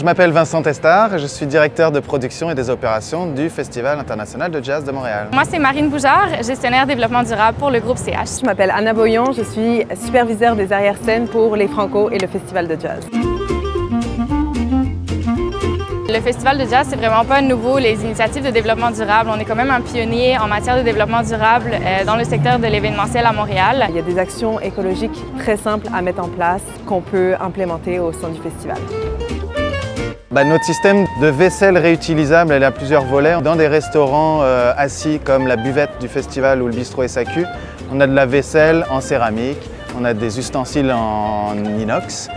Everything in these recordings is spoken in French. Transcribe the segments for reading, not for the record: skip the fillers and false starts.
Je m'appelle Vincent Testard et je suis directeur de production et des opérations du Festival international de jazz de Montréal. Moi, c'est Marine Boujard, gestionnaire développement durable pour le groupe CH. Je m'appelle Anna Boyon, je suis superviseure des arrière-scènes pour les Franco et le Festival de jazz. Le Festival de jazz, c'est vraiment pas nouveau, les initiatives de développement durable. On est quand même un pionnier en matière de développement durable dans le secteur de l'événementiel à Montréal. Il y a des actions écologiques très simples à mettre en place qu'on peut implémenter au sein du festival. Notre système de vaisselle réutilisable, elle a plusieurs volets. Dans des restaurants assis comme la buvette du festival ou le bistrot SAQ, on a de la vaisselle en céramique, on a des ustensiles en inox,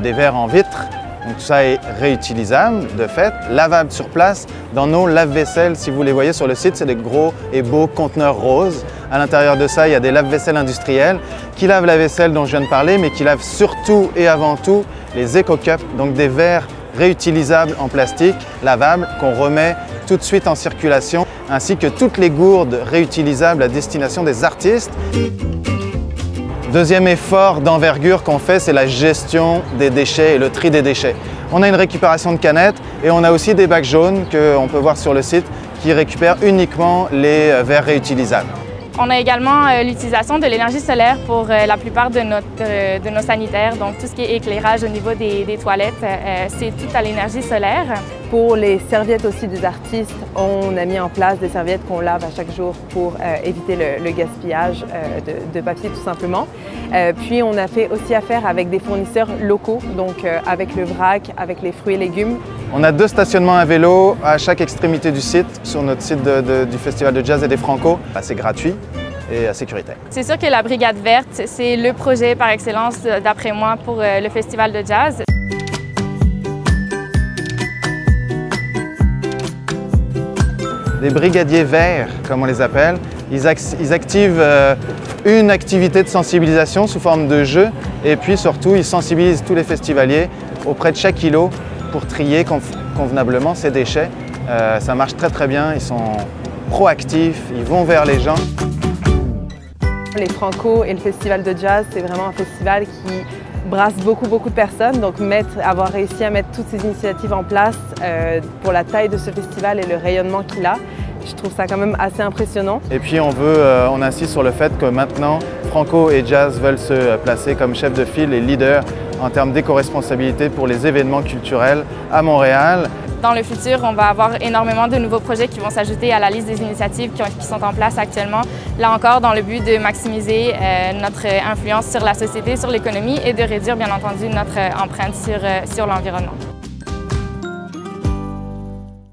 des verres en vitre. Donc tout ça est réutilisable de fait, lavable sur place. Dans nos lave-vaisselle, si vous les voyez sur le site, c'est des gros et beaux conteneurs roses. À l'intérieur de ça, il y a des lave-vaisselle industriels qui lavent la vaisselle dont je viens de parler, mais qui lavent surtout et avant tout les éco-cups, donc des verres réutilisables en plastique, lavables, qu'on remet tout de suite en circulation, ainsi que toutes les gourdes réutilisables à destination des artistes. Deuxième effort d'envergure qu'on fait, c'est la gestion des déchets et le tri des déchets. On a une récupération de canettes et on a aussi des bacs jaunes qu'on peut voir sur le site qui récupèrent uniquement les verres réutilisables. On a également l'utilisation de l'énergie solaire pour la plupart de nos sanitaires, donc tout ce qui est éclairage au niveau des toilettes, c'est tout à l'énergie solaire. Pour les serviettes aussi des artistes, on a mis en place des serviettes qu'on lave à chaque jour pour éviter le gaspillage de papier tout simplement. Puis on a fait aussi affaire avec des fournisseurs locaux, donc avec le vrac, avec les fruits et légumes. On a 2 stationnements à vélo à chaque extrémité du site, sur notre site du Festival de jazz et des Franco. C'est gratuit et sécuritaire. C'est sûr que la Brigade verte, c'est le projet par excellence, d'après moi, pour le Festival de jazz. Les brigadiers verts, comme on les appelle, ils activent une activité de sensibilisation sous forme de jeu et puis surtout ils sensibilisent tous les festivaliers auprès de chaque îlot pour trier convenablement ces déchets. Ça marche très bien, ils sont proactifs, ils vont vers les gens. Les Franco et le Festival de jazz, c'est vraiment un festival qui brasse beaucoup de personnes, donc avoir réussi à mettre toutes ces initiatives en place pour la taille de ce festival et le rayonnement qu'il a, je trouve ça quand même assez impressionnant. Et puis on insiste sur le fait que maintenant, Franco et Jazz veulent se placer comme chef de file et leader en termes d'éco-responsabilité pour les événements culturels à Montréal. Dans le futur, on va avoir énormément de nouveaux projets qui vont s'ajouter à la liste des initiatives qui sont en place actuellement. Là encore, dans le but de maximiser notre influence sur la société, sur l'économie et de réduire bien entendu notre empreinte sur l'environnement.